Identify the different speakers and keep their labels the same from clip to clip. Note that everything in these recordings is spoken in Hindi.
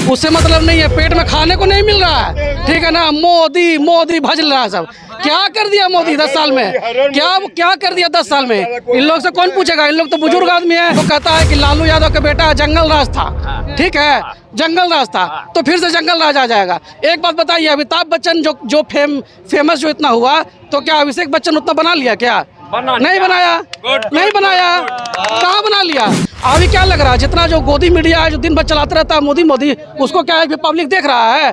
Speaker 1: उससे मतलब नहीं है, पेट में खाने को नहीं मिल रहा है, ठीक है ना। मोदी मोदी भज रहा है सब। क्या कर दिया मोदी 10 साल में, क्या कर दिया 10 साल में? इन लोग से कौन पूछेगा? इन लोग तो बुजुर्ग आदमी है। वो कहता है कि लालू यादव का बेटा जंगल राज था, ठीक है, जंगल राज था, तो फिर से जंगल राज आ जाएगा। एक बात बताइए, अमिताभ बच्चन जो फेमस जो इतना हुआ, तो क्या अभिषेक बच्चन उतना बना लिया क्या? नहीं बनाया, नहीं बनाया। कहाँ बना लिया? अभी क्या लग रहा है, जितना जो गोदी मीडिया है जो दिन भर चलाते रहता है मोदी मोदी, उसको क्या है पब्लिक देख रहा है?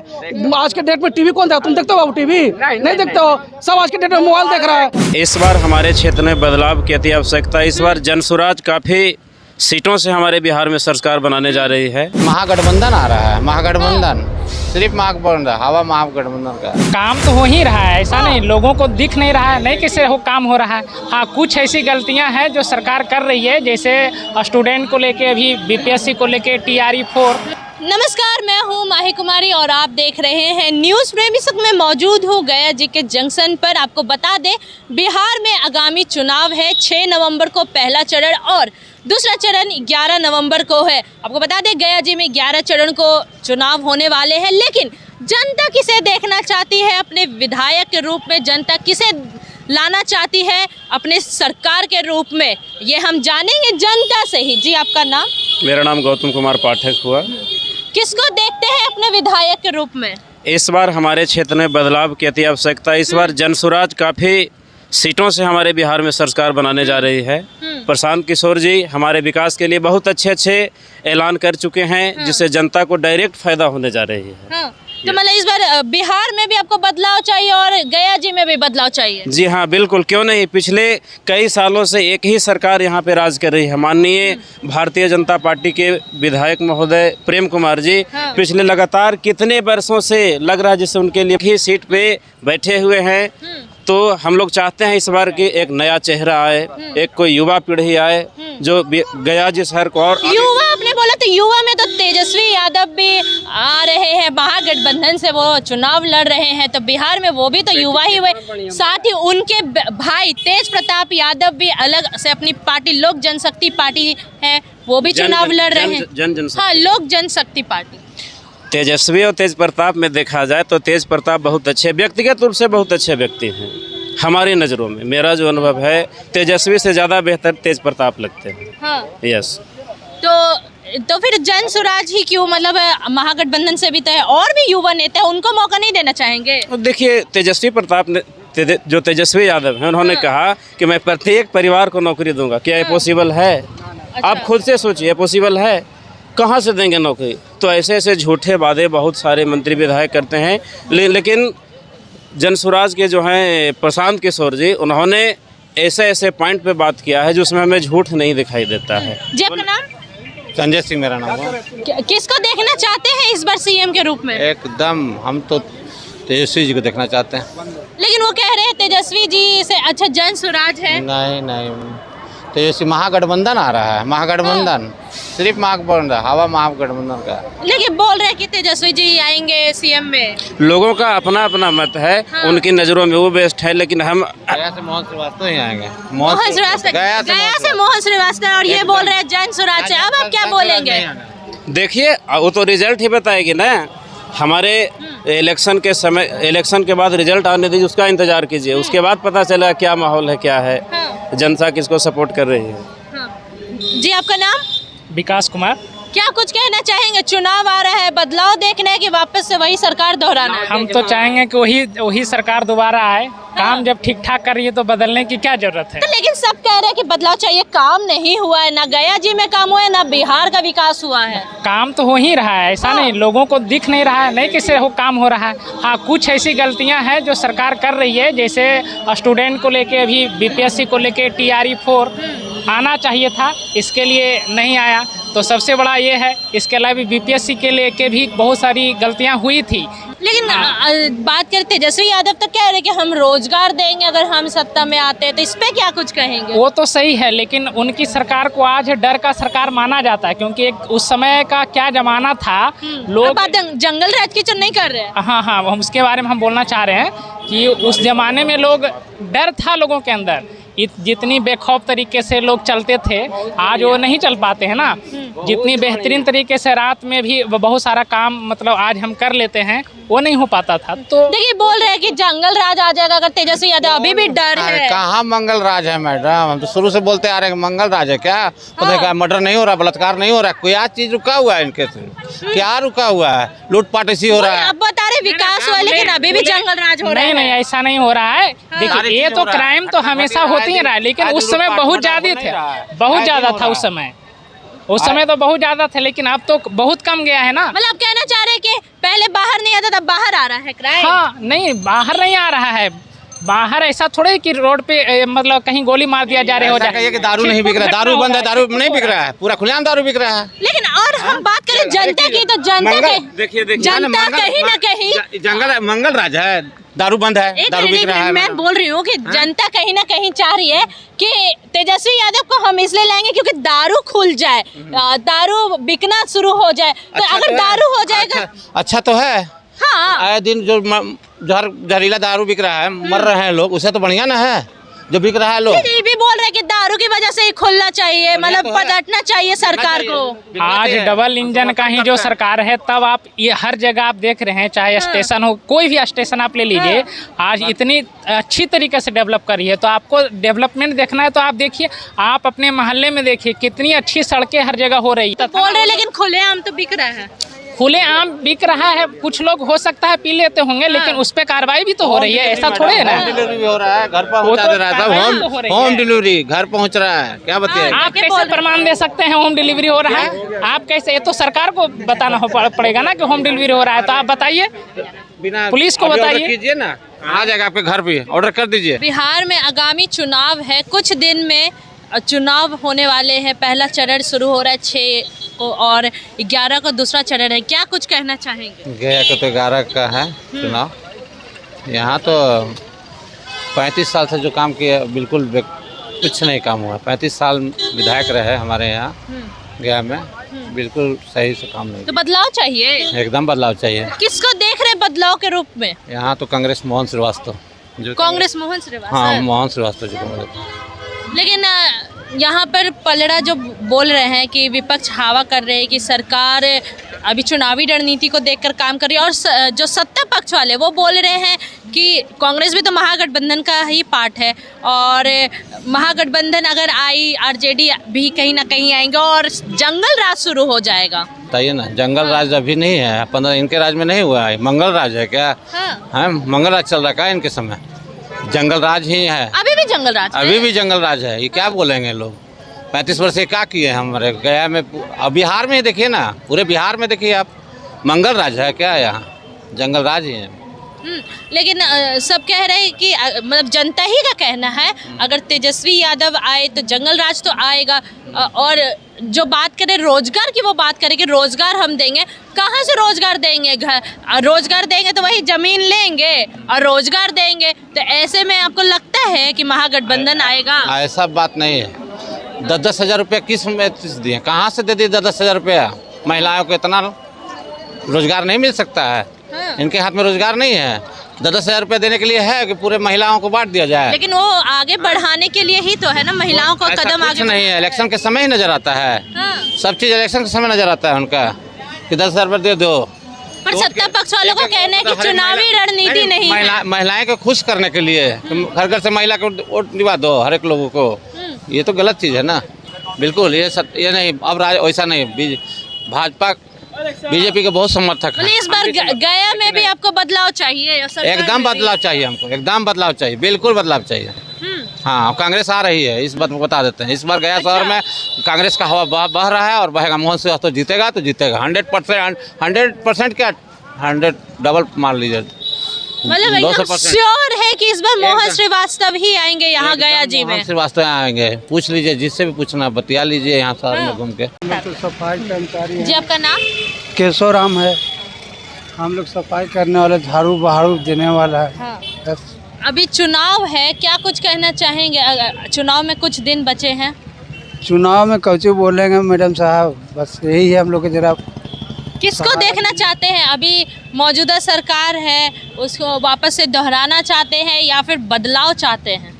Speaker 1: आज के डेट में टीवी कौन देखता? तुम देखते हो बाबू टीवी? नहीं देखते हो, सब आज के डेट में मोबाइल देख रहा है।
Speaker 2: इस बार हमारे क्षेत्र में बदलाव की अति आवश्यकता है। इस बार जनसुराज काफ़ी सीटों से हमारे बिहार में सरकार बनाने जा रही है।
Speaker 3: महागठबंधन आ रहा है, महागठबंधन सिर्फ महागठबंधन, हवा महागठबंधन का
Speaker 4: काम तो हो ही रहा है, ऐसा नहीं लोगों को दिख नहीं रहा है, नहीं किसी हो काम हो रहा है। हाँ, कुछ ऐसी गलतियां हैं जो सरकार कर रही है, जैसे स्टूडेंट को लेके, अभी बीपीएससी को लेके TRE 4।
Speaker 5: नमस्कार, मैं हूं माही कुमारी और आप देख रहे हैं न्यूज़ फ्रेम। इस वक्त मैं मौजूद हूं गया जी के जंक्शन पर। आपको बता दें, बिहार में आगामी चुनाव है। 6 नवंबर को पहला चरण और दूसरा चरण 11 नवंबर को है। आपको बता दें, गया जी में 11 चरण को चुनाव होने वाले हैं, लेकिन जनता किसे देखना चाहती है अपने विधायक के रूप में, जनता किसे लाना चाहती है अपने सरकार के रूप में, ये हम जानेंगे जनता से ही। जी, आपका नाम?
Speaker 2: मेरा नाम गौतम कुमार पाठक हुआ।
Speaker 5: किसको देखते हैं अपने विधायक के रूप में?
Speaker 2: इस बार हमारे क्षेत्र में बदलाव की अति आवश्यकता है। इस बार जनसुराज काफ़ी सीटों से हमारे बिहार में सरकार बनाने जा रही है। प्रशांत किशोर जी हमारे विकास के लिए बहुत अच्छे ऐलान कर चुके हैं, जिससे जनता को डायरेक्ट फायदा होने जा रही है।
Speaker 5: हाँ, तो मतलब इस बार बिहार में भी आपको बदलाव चाहिए और गया जी में भी बदलाव चाहिए?
Speaker 2: जी हाँ, बिल्कुल, क्यों नहीं। पिछले कई सालों से एक ही सरकार यहाँ पे राज कर रही है। माननीय भारतीय जनता पार्टी के विधायक महोदय प्रेम कुमार जी पिछले लगातार कितने वर्षों से लग रहा है जैसे उनके लिए ही सीट पे बैठे हुए हैं। तो हम लोग चाहते हैं इस बार कि एक नया चेहरा आए, एक कोई युवा पीढ़ी आए जो गया जी शहर को और
Speaker 5: युवा। आपने बोला तो युवा में तो तेजस्वी यादव भी आ रहे हैं, महागठबंधन से वो चुनाव लड़ रहे हैं, तो बिहार में वो भी तो युवा ही हुए। साथ ही उनके भाई तेज प्रताप यादव भी अलग से अपनी पार्टी लोक जनशक्ति पार्टी है, वो भी चुनाव लड़ रहे हैं। हाँ, लोक जनशक्ति पार्टी।
Speaker 2: तेजस्वी और तेज प्रताप में देखा जाए तो तेज प्रताप बहुत अच्छे, व्यक्तिगत रूप से बहुत अच्छे व्यक्ति हैं हमारी नज़रों में। मेरा जो अनुभव है, तेजस्वी से ज़्यादा बेहतर तेज प्रताप लगते हैं। हाँ। यस।
Speaker 5: तो फिर जनसुराज ही क्यों? मतलब महागठबंधन से भी तो है और भी युवा नेता है, उनको मौका नहीं देना चाहेंगे?
Speaker 2: देखिए, तेजस्वी प्रताप ने जो तेजस्वी यादव हैं, उन्होंने कहा कि मैं प्रत्येक परिवार को नौकरी दूंगा। क्या ये पॉसिबल है?
Speaker 5: अच्छा।
Speaker 2: आप खुद से सोचिए, पॉसिबल है? कहाँ से देंगे नौकरी? तो ऐसे झूठे वादे बहुत सारे मंत्री विधायक करते हैं, लेकिन जनसुराज के जो हैं प्रशांत किशोर जी, उन्होंने ऐसे पॉइंट पे बात किया है जिसमें हमें झूठ नहीं दिखाई देता है।
Speaker 5: जी, आपका नाम?
Speaker 3: संजय सिंह मेरा नाम है।
Speaker 5: किसको देखना चाहते हैं इस बार सीएम के रूप में?
Speaker 3: एकदम हम तो तेजस्वी जी को देखना चाहते हैं।
Speaker 5: लेकिन वो कह रहे हैं तेजस्वी जी से अच्छा जनसुराज है।
Speaker 3: नहीं, तेजस्वी महागठबंधन आ रहा है, महागठबंधन सिर्फ महागठबंधन, हवा महागठबंधन का।
Speaker 5: लेकिन बोल रहे हैं कि तेजस्वी जी आएंगे सीएम में।
Speaker 2: लोगों का अपना अपना मत है। हाँ। उनकी नज़रों में वो बेस्ट है, लेकिन हम
Speaker 3: गया से मोहन श्रीवास्तव ही आएंगे।
Speaker 5: मोहन श्रीवास्तव, गया से मोहन श्रीवास्तव, और ये बोल रहे हैं जनसुराज से। अब आप क्या बोलेंगे?
Speaker 2: देखिए, वो तो रिजल्ट ही बताएगी ना। हमारे इलेक्शन के समय, इलेक्शन के बाद रिजल्ट आने दीजिए, उसका इंतजार कीजिए, उसके बाद पता चला क्या माहौल है, क्या है। हाँ। जनता किसको सपोर्ट कर रही है।
Speaker 5: हाँ। जी, आपका नाम?
Speaker 4: विकास कुमार।
Speaker 5: क्या कुछ कहना चाहेंगे? चुनाव आ रहा है, बदलाव देखना है कि वापस से वही सरकार दोहराना है?
Speaker 4: हम तो चाहेंगे कि वही सरकार दोबारा आए। काम जब ठीक ठाक कर रही है तो बदलने की क्या जरूरत है?
Speaker 5: तो लेकिन सब कह रहे हैं कि बदलाव चाहिए। काम नहीं हुआ है, ना गया जी में काम हुआ है, ना बिहार का विकास हुआ है।
Speaker 4: काम तो हो ही रहा है, ऐसा नहीं लोगों को दिख नहीं रहा है, नहीं किसी हो काम हो रहा है। हाँ, कुछ ऐसी गलतियां हैं जो सरकार कर रही है, जैसे स्टूडेंट को लेके, अभी बीपीएससी को लेके TRE 4 आना चाहिए था, इसके लिए नहीं आया। तो सबसे बड़ा ये है। इसके अलावा बीपीएससी के लेके भी बहुत सारी गलतियां हुई थी।
Speaker 5: लेकिन बात करते तेजस्वी यादव तो कह रहे कि हम रोजगार देंगे अगर हम सत्ता में आते हैं, तो इस पे क्या कुछ कहेंगे?
Speaker 4: वो तो सही है, लेकिन उनकी सरकार को आज डर का सरकार माना जाता है, क्योंकि एक उस समय का क्या जमाना था। लोग
Speaker 5: जंगल राज की नहीं कर रहे हैं।
Speaker 4: हाँ, हम उसके बारे में हम बोलना चाह रहे हैं कि उस जमाने में लोग, डर था लोगों के अंदर जितनी बेखौफ तरीके से लोग चलते थे आज वो नहीं चल पाते हैं ना। जितनी बेहतरीन तरीके से रात में भी बहुत सारा काम मतलब आज हम कर लेते हैं वो नहीं हो पाता था। तो
Speaker 5: देखिए बोल रहे हैं कि जंगल राज आ जाएगा अगर तेजस्वी यादव, अभी भी डर
Speaker 3: अरे
Speaker 5: है।
Speaker 3: कहाँ मंगल राज है मैडम, हम तो शुरू से बोलते आ रहे हैं मंगल राज है क्या? पता है मर्डर नहीं हो रहा, बलात्कार नहीं हो रहा, कोई आज चीज रुका हुआ है इनके से? क्या रुका हुआ है? लूटपाट इसी हो रहा है।
Speaker 5: अब बता रहे विकास हुआ लेकिन अभी भी जंगल राज हो रहा है।
Speaker 4: नहीं ऐसा नहीं हो रहा है। देखिए ये तो क्राइम तो हमेशा होती ही रहा है, लेकिन उस समय बहुत ज्यादा थे, बहुत ज्यादा था उस समय। उस समय तो बहुत ज्यादा थे, लेकिन अब तो बहुत कम गया है ना।
Speaker 5: मतलब कहना चाह रहे हैं कि पहले बाहर नहीं आता था, बाहर आ रहा है क्राइम।
Speaker 4: हाँ नहीं, बाहर नहीं आ रहा है। बाहर ऐसा थोड़े कि रोड पे मतलब कहीं गोली मार दिया जा रहे हो जाए
Speaker 3: कि दारू नहीं बिक रहा, दारू बंद है, दारू नहीं बिक रहा है, पूरा खुलेआम दारू बिक रहा है।
Speaker 5: लेकिन और हम बात करें जनता की तो जनता
Speaker 2: देखिए
Speaker 5: जनता कहीं ना कहीं
Speaker 3: जंगल मंगल राज है, दारू बंद है,
Speaker 5: एक
Speaker 3: दारू बिक रहा है।
Speaker 5: मैं बोल रही हूँ कि जनता कहीं ना कहीं चाह रही है कि तेजस्वी यादव को हम इसलिए लाएंगे क्योंकि दारू खुल जाए, दारू बिकना शुरू हो जाए। तो अगर दारू हो जाएगा
Speaker 3: अच्छा तो है।
Speaker 5: हाँ
Speaker 3: आए दिन जो जहरीला दारू बिक रहा है, मर रहे हैं लोग, उसे तो बढ़िया ना है जो बिक रहा है लोग।
Speaker 5: ये भी बोल रहे हैं कि दारू की वजह से ही खुलना चाहिए, मतलब पलटना चाहिए सरकार को।
Speaker 4: आज डबल इंजन का ही जो सरकार है, तब आप ये हर जगह आप देख रहे हैं, चाहे स्टेशन हो, कोई भी स्टेशन आप ले लीजिए, आज इतनी अच्छी तरीके से डेवलप करी है। तो आपको डेवलपमेंट देखना है तो आप देखिए, आप अपने मोहल्ले में देखिए कितनी अच्छी सड़कें हर जगह हो रही है।
Speaker 5: बोल रहे हैं लेकिन खुलेआम तो बिक रहा है।
Speaker 4: खुले आम बिक रहा है, कुछ लोग हो सकता है पी लेते होंगे, लेकिन उस पे कार्रवाई भी तो हो रही है, ऐसा थोड़े है ना।
Speaker 3: होम डिलीवरी भी हो रहा है, घर पहुंचा दे रहा है सब, होम डिलीवरी घर पहुंच रहा है। क्या बताइए?
Speaker 4: आप कैसे प्रमाण दे सकते हैं होम डिलीवरी हो रहा है? आप कैसे? ये तो सरकार को बताना पड़ेगा ना कि होम डिलीवरी हो रहा है। तो आप बताइए,
Speaker 3: बिना
Speaker 4: पुलिस को बताइए,
Speaker 3: कीजिए ना, आ जाएगा आपके घर पे, ऑर्डर कर दीजिए।
Speaker 5: बिहार में आगामी चुनाव है, कुछ दिन में चुनाव होने वाले हैं। पहला चरण शुरू हो रहा है 6 को और 11 को दूसरा चरण है। क्या कुछ कहना चाहेंगे?
Speaker 3: गया को तो 11 का है चुनाव। यहाँ तो 35 साल से जो काम किया बिल्कुल कुछ नहीं काम हुआ। 35 साल विधायक रहे हमारे यहाँ गया में, बिल्कुल सही से काम नहीं।
Speaker 5: तो बदलाव चाहिए,
Speaker 3: एकदम बदलाव चाहिए।
Speaker 5: किसको देख रहे बदलाव के रूप में?
Speaker 3: यहाँ तो कांग्रेस मोहन श्रीवास्तव जो
Speaker 5: कांग्रेस मोहन श्रीवास्तव।
Speaker 3: हाँ, मोहन श्रीवास्तव जी।
Speaker 5: लेकिन यहाँ पर पलड़ा जो बोल रहे हैं कि विपक्ष हवा कर रहे हैं कि सरकार अभी चुनावी रणनीति को देखकर काम कर रही है, और जो सत्ता पक्ष वाले वो बोल रहे हैं कि कांग्रेस भी तो महागठबंधन का ही पार्ट है, और महागठबंधन अगर आई, आरजेडी भी कहीं ना कहीं आएंगे और जंगल राज शुरू हो जाएगा।
Speaker 3: बताइए ना, जंगल राज अभी नहीं है, 15 इनके राज में नहीं हुआ है, मंगल राज है क्या? हाँ, मंगल राज चल रहा है इनके समय, जंगल राज ही है।
Speaker 5: अभी भी जंगल राज,
Speaker 3: अभी भी जंगल राज है। ये क्या बोलेंगे लोग? 35 वर्ष से क्या किए हमारे गया में? अब बिहार में देखिए ना, पूरे बिहार में देखिए आप, मंगल राज है क्या? यहाँ जंगल राज ही है।
Speaker 5: लेकिन सब कह रहे हैं कि मतलब जनता ही का कहना है अगर तेजस्वी यादव आए तो जंगल राज तो आएगा। और जो बात करें रोजगार की, वो बात करें कि रोजगार हम देंगे। कहाँ से रोजगार देंगे? रोजगार देंगे तो वही जमीन लेंगे और रोजगार देंगे। तो ऐसे में आपको लगता है कि महागठबंधन आएगा?
Speaker 3: ऐसा बात नहीं है। 10-10 हज़ार रुपया किस में दिए? कहाँ से दे दिए 10-10 हज़ार रुपया? महिलाओं को इतना रोजगार नहीं मिल सकता है। इनके हाथ में रोजगार नहीं है। 10-10 हज़ार रुपया देने के लिए है कि पूरे महिलाओं को बांट दिया जाए।
Speaker 5: लेकिन वो आगे बढ़ाने के लिए ही तो है ना, महिलाओं को कदम आगे
Speaker 3: नहीं है। इलेक्शन के समय ही नजर आता है। सब चीज इलेक्शन के समय नजर आता है उनका कि 10 हज़ार रुपये दे दो।
Speaker 5: पर सत्ता पक्ष वालों का कहना है कि चुनावी रणनीति नहीं है।
Speaker 3: महिलाएं को खुश करने के लिए हर घर से महिला को वोट दिवा दो हर एक लोगों को। ये तो गलत चीज है ना, बिल्कुल। ये नहीं, अब वैसा नहीं। भाजपा बीजेपी के बहुत समर्थक हैं।
Speaker 5: इस बार गया में भी आपको बदलाव चाहिए?
Speaker 3: एकदम बदलाव चाहिए हमको, एकदम बदलाव चाहिए, बिल्कुल बदलाव चाहिए। हाँ, कांग्रेस आ रही है, इस बात को बता देते हैं। इस बार गया शहर में कांग्रेस का हवा बह रहा है और बहेगा। मोहन श्रीवास्तव जीतेगा तो जीतेगा 100% क्या 100 डबल मान लीजिए।
Speaker 5: मतलब एकदम श्योर है कि इस बार मोहन श्रीवास्तव ही आएंगे यहाँ गया जी में?
Speaker 3: मोहन श्रीवास्तव आएंगे, पूछ लीजिए, जिससे भी पूछना बतिया लीजिए यहाँ शहर में घूम के।
Speaker 6: तो सफाई कर्मचारी
Speaker 5: जी, आपका नाम?
Speaker 6: केशव राम है। हम लोग सफाई करने वाले, झाड़ू बहाड़ू देने वाला है। बस।
Speaker 5: अभी चुनाव है, क्या कुछ कहना चाहेंगे? चुनाव में कुछ दिन बचे हैं।
Speaker 6: चुनाव में कौचू बोलेंगे मैडम साहब, बस यही है हम लोग के जरा।
Speaker 5: किसको देखना चाहते हैं? अभी मौजूदा सरकार है, उसको वापस से दोहराना चाहते हैं या फिर बदलाव चाहते हैं?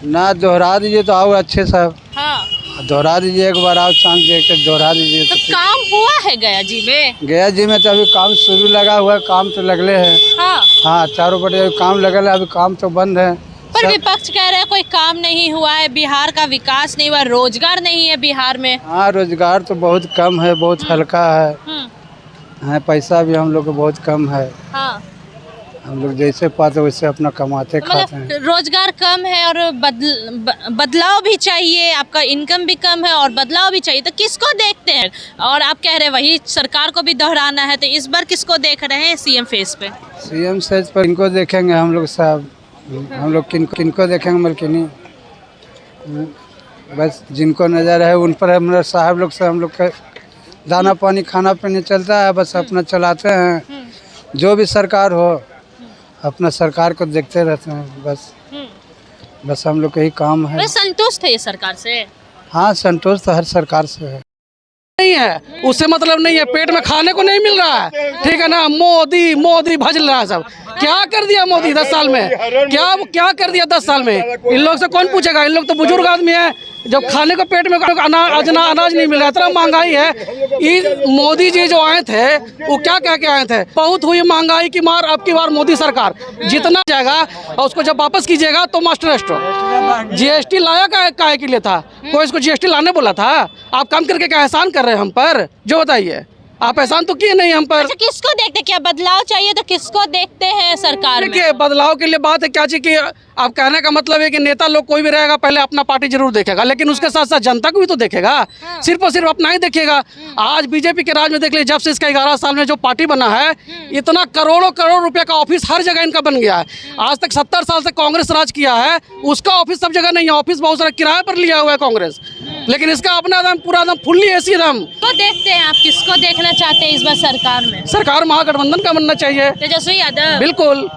Speaker 6: ना दोहरा दीजिए तो आओ अच्छे साहब,
Speaker 5: हाँ,
Speaker 6: दोहरा दीजिए एक बार, आओ चांस देख कर दोहरा दीजिए
Speaker 5: तो
Speaker 6: तो ठीक।
Speaker 5: काम हुआ है गया जी में?
Speaker 6: गया जी में तो अभी काम शुरू लगा हुआ है, काम तो लगले है।
Speaker 5: हाँ,
Speaker 6: हाँ, चारों बटे अभी काम लगल है, अभी काम तो बंद है।
Speaker 5: पर विपक्ष कह रहे हैं कोई काम नहीं हुआ है, बिहार का विकास नहीं हुआ, रोजगार नहीं है बिहार में।
Speaker 6: हाँ, रोजगार तो बहुत कम है, बहुत हल्का है। हाँ, पैसा भी हम लोग को बहुत कम है।
Speaker 5: हाँ,
Speaker 6: हम लोग जैसे पाते वैसे अपना कमाते खाते हैं।
Speaker 5: मतलब रोजगार कम है और बदलाव भी चाहिए, आपका इनकम भी कम है और बदलाव भी चाहिए, तो किसको देखते हैं? और आप कह रहे हैं वही सरकार को भी दोहराना है, तो इस बार किसको देख रहे हैं सीएम फेस पे?
Speaker 6: सीएम सेज पर इनको देखेंगे हम लोग साहब, हम लोग किनको देखेंगे मलकिनी, बस जिनको नज़र है उन पर हमारे साहब लोग से हम लोग का दाना पानी खाना पीने चलता है, बस अपना चलाते हैं। जो भी सरकार हो अपना सरकार को देखते रहते हैं, बस हम लोग का ही काम है।
Speaker 5: वे संतुष्ट है ये सरकार से?
Speaker 6: हाँ, संतोष तो हर सरकार से है।
Speaker 1: नहीं है, उससे मतलब नहीं है, पेट में खाने को नहीं मिल रहा है, ठीक है ना। मोदी मोदी भजल रहा है सब। क्या कर दिया मोदी 10 साल में? क्या कर दिया 10 साल में? इन लोग से कौन पूछेगा? इन लोग तो बुजुर्ग आदमी है, जब खाने को पेट में अनाज नहीं मिल रहा, इतना महंगाई है। ये मोदी जी जो आए थे वो क्या कह के आए थे? बहुत हुई महंगाई की मार, अब की बार मोदी सरकार जितना जाएगा और उसको जब वापस कीजिएगा तो मास्टर स्ट्रोक। जीएसटी लाया काहे के लिए था? कोई इसको जीएसटी लाने बोला था? आप काम करके क्या एहसान कर रहे हैं हम पर? जो बताइए, आप एहसान तो किए नहीं हम पर।
Speaker 5: अच्छा, किसको देखते? क्या बदलाव चाहिए तो किसको देखते हैं सरकार में?
Speaker 1: देखिए, बदलाव के लिए बात है क्या चीज की, आप कहने का मतलब है कि नेता लोग कोई भी रहेगा पहले अपना पार्टी जरूर देखेगा, लेकिन उसके साथ साथ जनता को भी तो देखेगा। सिर्फ और सिर्फ अपना ही देखेगा। आज बीजेपी के राज में देख लीजिए, जब से इसका 11 साल में जो पार्टी बना है, इतना करोड़ों करोड़ रुपए का ऑफिस हर जगह इनका बन गया है। आज तक 70 साल से कांग्रेस राज किया है, उसका ऑफिस सब जगह नहीं है, ऑफिस बहुत सारा किराए पर लिया हुआ है कांग्रेस, लेकिन इसका अपना एकदम पूरा एकदम फुल्ली एसी एकदम।
Speaker 5: तो देखते हैं आप, किसको देखना चाहते हैं इस बार सरकार में?
Speaker 1: सरकार महागठबंधन का बनना चाहिए।
Speaker 5: तेजस्वी यादव?
Speaker 1: बिल्कुल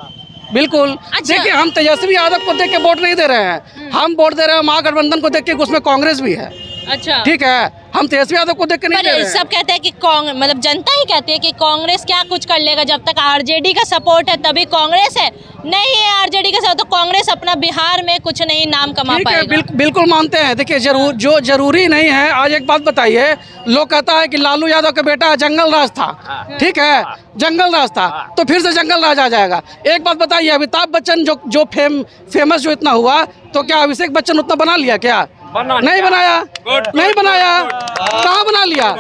Speaker 1: बिल्कुल।
Speaker 5: अच्छा।
Speaker 1: देखिए, हम तेजस्वी यादव को देख के वोट नहीं दे रहे हैं, हम वोट दे रहे हैं महागठबंधन को देख के, उसमें कांग्रेस भी है।
Speaker 5: अच्छा,
Speaker 1: ठीक है, हम तेजस्वी यादव को देख के नहीं दे
Speaker 5: पर
Speaker 1: रहे हैं।
Speaker 5: सब कहते हैं कि मतलब जनता ही कहती है कि कांग्रेस क्या कुछ कर लेगा, जब तक आरजेडी का सपोर्ट है तभी कांग्रेस है। नहीं है आरजेडी का सपोर्ट तो कांग्रेस अपना बिहार में कुछ नहीं नाम कमा
Speaker 1: ठीक है,
Speaker 5: पाएगा।
Speaker 1: बिल्कुल मानते हैं। देखिए, जो जरूरी नहीं है। आज एक बात बताइए, लोग कहता है कि लालू यादव का बेटा जंगल राज था, ठीक है, जंगल राज था, तो फिर से जंगल राज आ जाएगा। एक बात बताइए, अमिताभ बच्चन जो फेमस जो इतना हुआ, तो क्या अभिषेक बच्चन उतना बना लिया क्या? नहीं बनाया, नहीं बनाया, कहाँ बना लिया?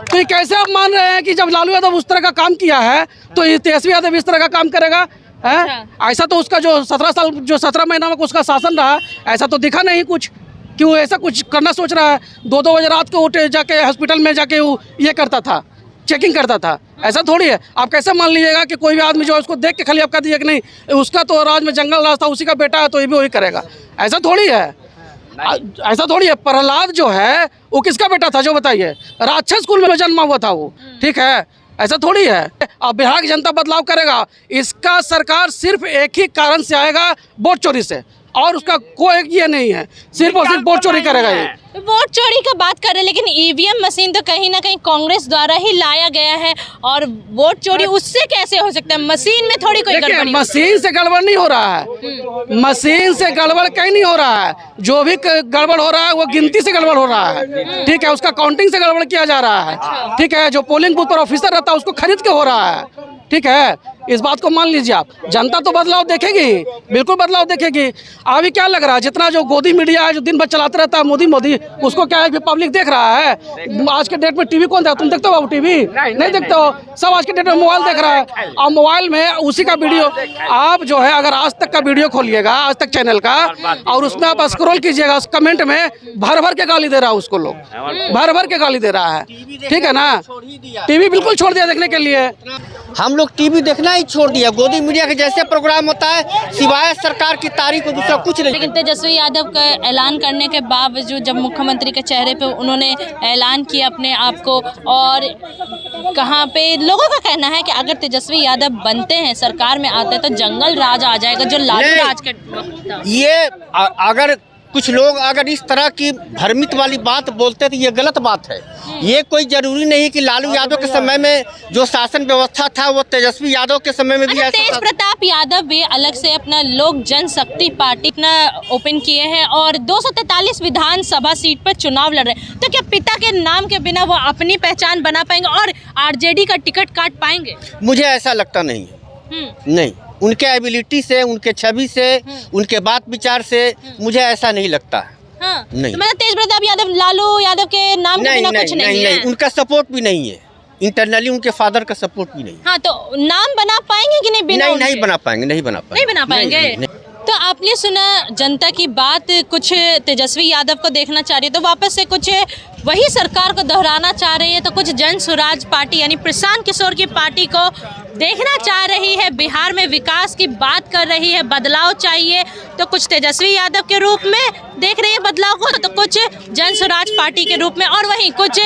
Speaker 1: तो ये कैसे आप मान रहे हैं कि जब लालू यादव उस तरह का काम किया है तो ये तेजस्वी यादव इस तरह का काम करेगा? है ऐसा तो उसका जो 17 महीना में उसका शासन रहा, ऐसा तो दिखा नहीं कुछ कि वो ऐसा कुछ करना सोच रहा है। 2-2 बजे रात को उठे जाके हॉस्पिटल में जाके वो ये करता था, चेकिंग करता था। ऐसा थोड़ी है। आप कैसे मान लीजिएगा कि कोई भी आदमी जो है उसको देख के खाली आप कह दीजिए कि नहीं उसका तो राज में जंगल राज था, उसी का बेटा है तो ये भी वही करेगा? ऐसा थोड़ी है, ऐसा थोड़ी है। प्रहलाद जो है वो किसका बेटा था जो बताइए? राक्षस कुल में जन्मा हुआ था वो, ठीक है, ऐसा थोड़ी है। अब बिहार की जनता बदलाव करेगा, इसका सरकार सिर्फ एक ही कारण से आएगा, वोट चोरी से, और उसका कोई ये नहीं है, सिर्फ और सिर्फ वोट चोरी करेगा ये।
Speaker 5: वोट चोरी का बात कर रहे हैं, लेकिन ईवीएम मशीन तो कहीं ना कहीं कांग्रेस द्वारा ही लाया गया है, और वोट चोरी उससे कैसे हो सकता है? मशीन में थोड़ी कोई
Speaker 1: देखिए,
Speaker 5: गड़बड़ी।
Speaker 1: मशीन से गड़बड़ नहीं हो रहा है, मशीन से गड़बड़ कहीं नहीं हो रहा है। जो भी गड़बड़ हो रहा है वो गिनती से गड़बड़ हो रहा है, ठीक है, उसका काउंटिंग से गड़बड़ किया जा रहा है, ठीक है। जो पोलिंग बूथ पर ऑफिसर रहता है उसको खरीद के हो रहा है, ठीक है। इस बात को मान लीजिए आप। जनता तो बदलाव देखेगी, बिल्कुल बदलाव देखेगी। अभी क्या लग रहा है, जितना जो गोदी मीडिया है जो दिन भर चलाते रहता है मोदी मोदी, उसको क्या है कि पब्लिक देख रहा है? आज के डेट में टीवी कौन देखता? तुम देखते हो बाबू टीवी? नहीं देखते हो। सब आज के डेट में मोबाइल देख रहा है, और मोबाइल में उसी का वीडियो। आप जो है अगर आज तक का वीडियो खोलिएगा, आज तक चैनल का, और उसमें आप स्क्रॉल कीजिएगा, उस कमेंट में भर भर के गाली दे रहा है उसको, लोग भर भर के गाली दे रहा है, ठीक है ना। टीवी बिल्कुल छोड़ दिया देखने के लिए।
Speaker 7: हम लोग टीवी देखना ही छोड़ दिया। गोदी मीडिया के जैसे प्रोग्राम होता है, सिवाय सरकार की तारीफ को दूसरा कुछ नहीं।
Speaker 5: लेकिन तेजस्वी यादव का ऐलान करने के बावजूद जब मुख्यमंत्री के चेहरे पे उन्होंने ऐलान किया अपने आप को, और कहाँ पे लोगों का कहना है कि अगर तेजस्वी यादव बनते हैं, सरकार में आते हैं, तो जंगल राज आ जाएगा जो लालू राज के वक्त था।
Speaker 7: ये अगर कुछ लोग अगर इस तरह की भ्रमित वाली बात बोलते तो ये गलत बात है। ये कोई जरूरी नहीं कि लालू यादव के समय में जो शासन व्यवस्था था वो तेजस्वी यादव के समय में भी
Speaker 5: अच्छा,
Speaker 7: ऐसा
Speaker 5: तेज
Speaker 7: था।
Speaker 5: प्रताप यादव भी अलग से अपना लोक जनशक्ति पार्टी अपना ओपन किए हैं और 243 विधानसभा सीट पर चुनाव लड़ रहे हैं। तो क्या पिता के नाम के बिना वो अपनी पहचान बना पाएंगे और आरजेडी का टिकट काट पाएंगे?
Speaker 7: मुझे ऐसा लगता नहीं है। नहीं, उनके एबिलिटी से, उनके छवि से, उनके बात विचार से मुझे ऐसा नहीं लगता है।
Speaker 5: हाँ,
Speaker 7: नहीं।
Speaker 5: तो मतलब तेज प्रताप यादव लालू यादव के नाम के बिना कुछ नहीं है।
Speaker 7: उनका सपोर्ट भी नहीं है, इंटरनली उनके फादर का सपोर्ट भी नहीं।
Speaker 5: हाँ, तो नाम बना पाएंगे कि नहीं? बिना
Speaker 7: नहीं बना पाएंगे, नहीं बना
Speaker 5: पाएंगे।
Speaker 7: नहीं।
Speaker 5: तो आपने सुना जनता की बात, कुछ तेजस्वी यादव को देखना चाह रही है तो वापस से कुछ वही सरकार को दोहराना चाह रही है, तो कुछ जन स्वराज पार्टी यानी प्रशांत किशोर की पार्टी को देखना चाह रही है, बिहार में विकास की बात कर रही है, बदलाव चाहिए, तो कुछ तेजस्वी यादव के रूप में देख रही है बदलाव को, तो कुछ जन स्वराज पार्टी के रूप में, और वहीं कुछ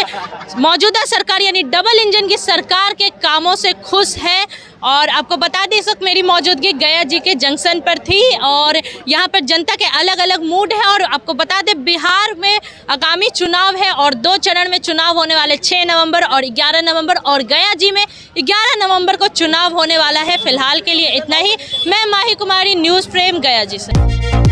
Speaker 5: मौजूदा सरकार यानी डबल इंजन की सरकार के कामों से खुश है। और आपको बता दें इस वक्त मेरी मौजूदगी गया जी के जंक्शन पर थी और यहाँ पर जनता के अलग अलग मूड है। और आपको बता दें बिहार में आगामी चुनाव है और 2 चरण में चुनाव होने वाले 6 नवंबर और 11 नवंबर, और गया जी में 11 नवंबर को चुनाव होने वाला है। फिलहाल के लिए इतना ही। मैं माही कुमारी, न्यूज़ फ्रेम, गया जी से।